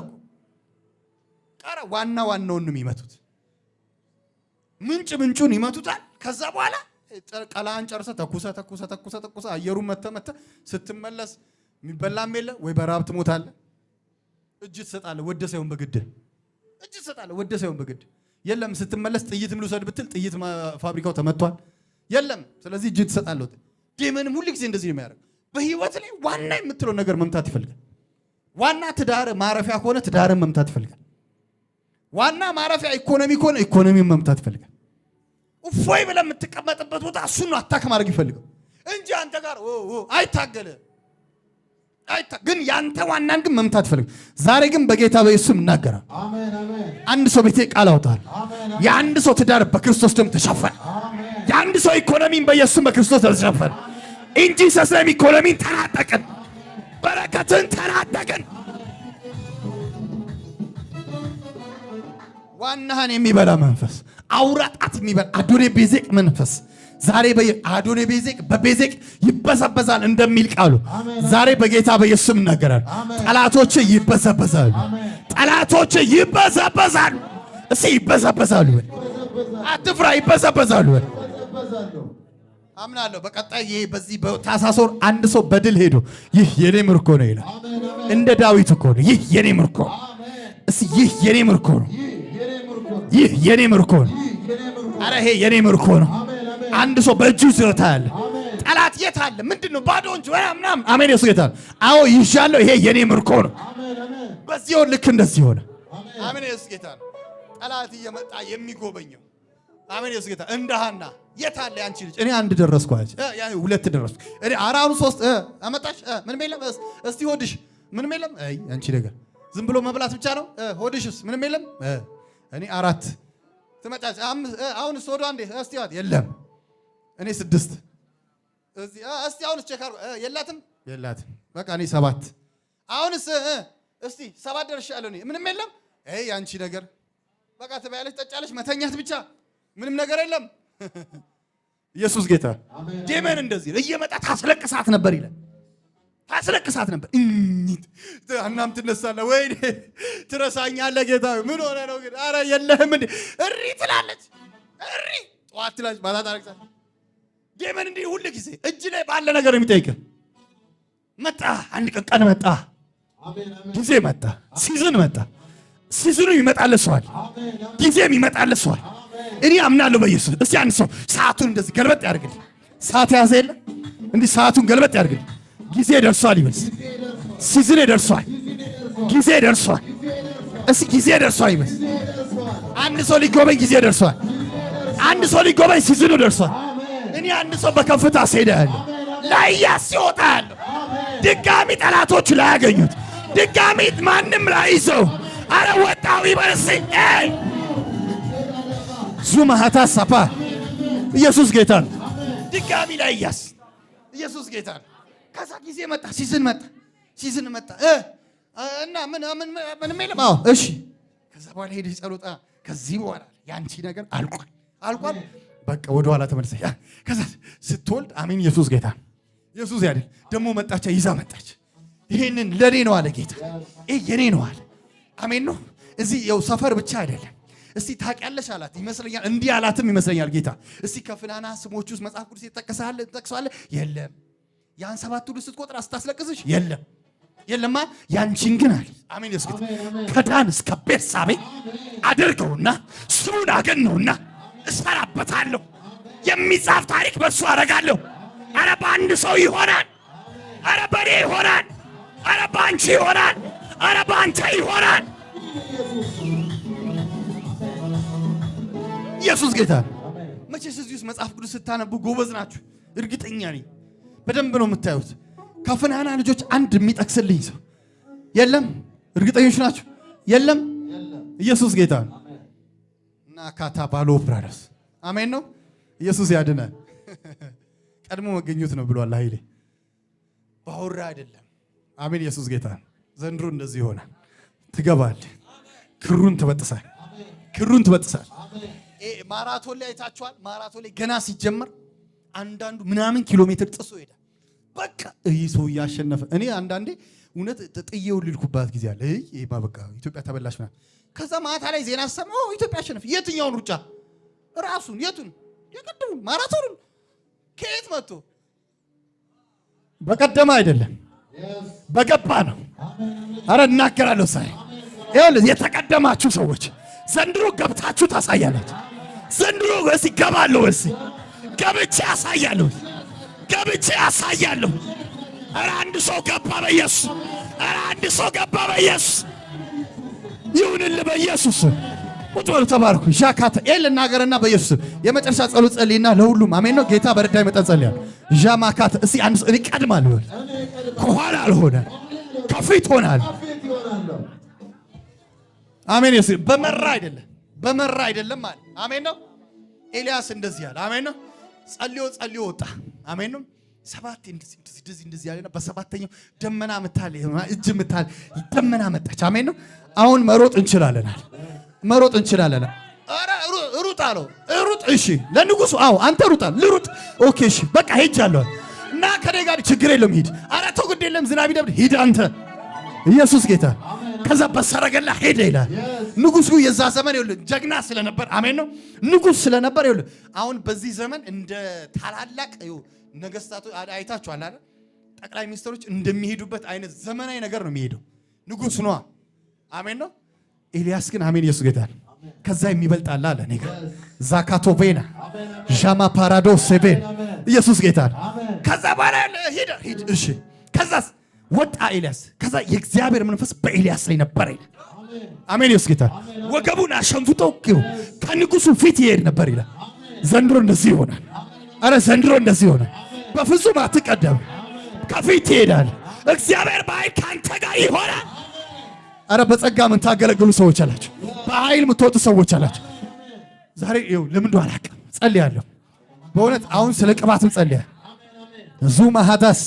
ዋናውን ነው የሚመቱት። ምንጩን ይመቱታል። ከዛ በኋላ ቀላን ጨርሰ ተኩሰ አየሩን መተ ስትመለስ የሚበላም የለ ወይ በራብ ትሞታለህ። እጅ ትሰጣለህ ወደ ሳይሆን በግድ የለም። ስትመለስ ጥይትም ልውሰድ ብትል ጥይት ፋብሪካው ተመቷል የለም። ስለዚህ እጅ ትሰጣለህ። ዴመንም ሁሉ ጊዜ እንደዚህ ነው የሚያደርግ። በህይወት ላይ ዋና የምትለው ነገር መምታት ይፈልጋል። ዋና ትዳር ማረፊያ ከሆነ ትዳርን መምታት ይፈልጋል። ዋና ማረፊያ ኢኮኖሚ ከሆነ ኢኮኖሚን መምታት ይፈልጋል። እፎይ ብለህ የምትቀመጥበት ቦታ እሱን ነው አታክ ማድረግ ይፈልጋል እንጂ አንተ ጋር አይታገልም። ግን ያንተ ዋናን ግን መምታት ይፈልጋል። ዛሬ ግን በጌታ በኢየሱስ እናገራለሁ። አንድ ሰው ቤቴ ቃል አውጣል። የአንድ ሰው ትዳር በክርስቶስ ደም ተሸፈነ። የአንድ ሰው ኢኮኖሚን በኢየሱስ በክርስቶስ ተሸፈነ። እንጂ ሰስለም ኢኮኖሚን ተናጠቅን፣ በረከትን ተናጠቅን። ዋናህን የሚበላ መንፈስ አውራ ጣት የሚበላ አዶኒ ቤዜቅ መንፈስ ዛሬ አዶኒ ቤዜቅ በቤዜቅ ይበዘበዛል እንደሚል ቃሉ ዛሬ በጌታ በኢየሱስ እናገራለሁ። ጠላቶች ይበዘበዛሉ። እስኪ ይበዘበዛሉ። አትፍራ፣ ይበዘበዛሉ። አምናለሁ። በቀጣይ ይሄ በዚህ በታኅሳስ ወር አንድ ሰው በድል ሄዶ ይህ የኔ ምርኮ ነው ይላል። እንደ ዳዊት እኮ ነው። ይህ የኔ ምርኮ እስኪ ይህ የኔ ምርኮ ነው። ይህ የኔ ምርኮ ነው። አረ ይሄ የኔ ምርኮ ነው። አንድ ሰው በእጁ ይዞታል። ጠላት የት አለ? ምንድነው? ባዶ እንጂ ምናምን። አሜን። ኢየሱስ ጌታ ነው። አዎ ይሻለው። ይሄ የኔ ምርኮ ነው። በዚህ ወር ልክ እንደዚህ ሆነ። አሜን። ኢየሱስ ጌታ ነው። ጠላት እየመጣ የሚጎበኘው አሜን። ኢየሱስ ጌታ እንደ ሐና የት አለ ያንቺ ልጅ? እኔ አንድ ደረስኩ አለች። ሁለት ደረስኩ። እኔ አራኑ ሶስት አመጣሽ። ምንም የለም። እስቲ ሆድሽ ምንም የለም። አይ ያንቺ ነገር ዝም ብሎ መብላት ብቻ ነው። ሆድሽስ ምንም የለም። እኔ አራት ትመጣች። አሁንስ ሆዷ እንዴ? እስቲ ዋት የለም። እኔ ስድስት እስቲ አሁንስ ቼክ አድርጎ የላትም። በቃ እኔ ሰባት። አሁንስ እስቲ ሰባት ደርሻለሁ። እኔ ምንም የለም። አይ ያንቺ ነገር በቃ ትበያለሽ፣ ጠጫለሽ፣ መተኛት ብቻ ምንም ነገር የለም። ኢየሱስ ጌታ። ዴመን እንደዚህ እየመጣ ታስለቅሳት ነበር ይላል። ታስለቅሳት ነበር። እናም ትነሳለህ ወይ ትረሳኛለህ ጌታ ምን ሆነ ነው ግን? አረ የለህም እንዴ? እሪ ትላለች። እሪ ጠዋት ላይ ማታ ታረጋግጣለህ። ጌመን እንዲህ ሁሉ ጊዜ እጅ ላይ ባለ ነገር የሚጠይቅህ መጣ። አንድ ቀን መጣ፣ ጊዜ መጣ፣ ሲዝን መጣ። ሲዝኑ ይመጣልሷል፣ ጊዜም ይመጣልሷል። እኔ አምናለሁ በኢየሱስ። እስቲ አንድ ሰው ሰዓቱን እንደዚህ ገልበጥ ያድርግልኝ። ሰዓት ያዘ የለ እንዲህ ሰዓቱን ገልበጥ ያድርግልኝ። ጊዜ ደርሷል ይበል። ሲዝን ደርሷል፣ ጊዜ ደርሷል። እስቲ ጊዜ ደርሷል ይበል። አንድ ሰው ሊጎበኝ ጊዜ ደርሷል። አንድ ሰው ሊጎበኝ ሲዝኑ ደርሷል። እኔ አንድ ሰው በከፍታ ሲሄዳለሁ ላይያስ ይወጣለሁ። ድጋሚ ጠላቶቹ ላይ ያገኙት ድጋሚ ማንም ላይ ይዘው አረ ወጣው ይበርስ ዙማሃታ ሳፓ ኢየሱስ ጌታ ነው። ድጋሚ ላይ ያስ ኢየሱስ ጌታ ነው። ከዛ ጊዜ መጣ፣ ሲዝን መጣ እና ምን የለም። አዎ እሺ። ከዛ በኋላ ሄደህ ጸሎታ። ከዚህ በኋላ ያንቺ ነገር አልቋል። በቃ ወደ ኋላ ተመለሰ። ከዛ ስትወልድ አሜን። ኢየሱስ ጌታ ነው። ኢየሱስ ያድን። ደግሞ መጣች፣ ይዛ መጣች። ይሄንን ለኔ ነው አለ ጌታ። ይሄ የኔ ነው አለ። አሜን ነው። እዚህ ያው ሰፈር ብቻ አይደለም። እስቲ ታውቂያለሽ አላት ይመስለኛል። እንዲህ አላትም ይመስለኛል ጌታ። እስቲ ከፍናና ስሞች ውስጥ መጽሐፍ ቅዱስ ይጠቅሳል? የለም። ያን ሰባት ሁሉ ስትቆጥር አስታስለቅስሽ የለማ። ያንቺን ግን አለ አሜን። ኢየሱስ ከዳን እስከ ቤርሳቤ አደርገውና ስሙን አገነውና እሰራበታለሁ። የሚጻፍ ታሪክ በእሱ አደርጋለሁ። አረ በአንድ ሰው ይሆናል። አረ በኔ ይሆናል። አረ በአንቺ ይሆናል። አረ በአንተ ይሆናል። ኢየሱስ ጌታ። መቼስ እዚህ ውስጥ መጽሐፍ ቅዱስ ስታነቡ ጎበዝ ናችሁ፣ እርግጠኛ ነኝ። በደንብ ነው የምታዩት። ከፍናና ልጆች አንድ የሚጠቅስልኝ ሰው የለም። እርግጠኞች ናችሁ? የለም። ኢየሱስ ጌታ እና ካታ ባሎ ብራደርስ አሜን ነው። ኢየሱስ ያድናል። ቀድሞ መገኘት ነው ብሏል ኃይሌ። ባወራ አይደለም። አሜን። ኢየሱስ ጌታ። ዘንድሮ እንደዚህ ይሆናል። ትገባለህ፣ ክሩን ትበጥሳል። ማራቶን ላይ አይታችኋል። ማራቶን ላይ ገና ሲጀመር አንዳንዱ ምናምን ኪሎ ሜትር ጥሶ ሄዳል። በቃ ይህ ሰው እያሸነፈ። እኔ አንዳንዴ እውነት ጥዬው ልልኩባት ጊዜ አለ። ይሄማ በቃ ኢትዮጵያ ተበላሽ ምናምን። ከዛ ማታ ላይ ዜና ሰማሁ ኢትዮጵያ አሸነፈ። የትኛውን ሩጫ? ራሱን የቱን? የቀደሙን ማራቶኑን። ከየት መጥቶ? በቀደማ አይደለም በገባ ነው። አረ እናገራለሁ ሳይ ይኸውልህ፣ የተቀደማችሁ ሰዎች ዘንድሮ ገብታችሁ ታሳያላችሁ። ዘንድሮ እስኪ ገባለሁ፣ እስኪ ገብቼ ያሳያለሁ። አረ አንድ ሰው ገባ በኢየሱስ። አረ አንድ ሰው ገባ በኢየሱስ። ይሁንልህ በኢየሱስ። ቁጭ በሉ ተባርኩ። ዣካታ ልናገርና በኢየሱስ የመጨረሻ ጸሎት ጸልይና ለሁሉም አሜን ነው። ጌታ በረዳይ መጠን ጸልያለሁ። ዣማካታ እስኪ አንድ ሰው እቀድማለሁ። ከኋላ አልሆነ ከፊት ሆናል። አሜን። ኢየሱስ በመራ አይደለም ማለት አሜን ነው። ኤልያስ እንደዚህ ያለ አሜን ነው። ጸልዮ ወጣ አሜን ነው። ሰባት እንደዚህ ያለና በሰባተኛው ደመና መታለ እጅ መታለ ደመና መጣች አሜን ነው። አሁን መሮጥ እንችላለን። አረ ሩጥ አለው። ሩጥ እሺ፣ ለንጉሱ አዎ፣ አንተ ሩጣል ልሩጥ። ኦኬ እሺ፣ በቃ ሄጃለሁ እና ከኔ ጋር ችግር የለም ሂድ። አረ ተው ግድ የለም ዝናብ ይደብድ ሂድ አንተ። ኢየሱስ ጌታ። ከዛ በሰረገላ ሄደ ይላል። ንጉሱ የዛ ዘመን ይኸውልህ ጀግና ስለነበር አሜን ነው። ንጉስ ስለነበር ይኸውልህ አሁን በዚህ ዘመን እንደ ታላላቅ ነገስታቱ አይታችኋል አይደል? ጠቅላይ ሚኒስትሮች እንደሚሄዱበት አይነት ዘመናዊ ነገር ነው የሚሄደው። ንጉስ ነው አሜን ነው። ኤልያስ ግን አሜን ኢየሱስ ጌታ። ከዛ የሚበልጣል አለ እኔ ጋር ዛካቶ ቬና ጃማ ፓራዶስ ሴቬን ኢየሱስ ጌታ። ከዛ በኋላ ሂድ እሺ። ከዛስ ወጣ ኤልያስ። ከዛ የእግዚአብሔር መንፈስ በኤልያስ ላይ ነበር ይላል። አሜን ኢየሱስ ጌታ። ወገቡን አሸንፍቶ ከንጉሱ ፊት ይሄድ ነበር ይላል። ዘንድሮ እንደዚህ ይሆናል። አረ ዘንድሮ እንደዚህ ይሆናል። በፍጹም አትቀደም፣ ከፊት ይሄዳል። እግዚአብሔር በኃይል ካንተ ጋር ይሆናል። አረ በጸጋ ምን ታገለግሉ ሰዎች አላችሁ፣ በኃይል የምትወጡ ሰዎች አላችሁ። ዛሬ ይኸው ለምን አላውቅም ጸልያለሁ። በእውነት አሁን ስለ ቅባትም ጸልያለሁ። ዙማ ሀዳስ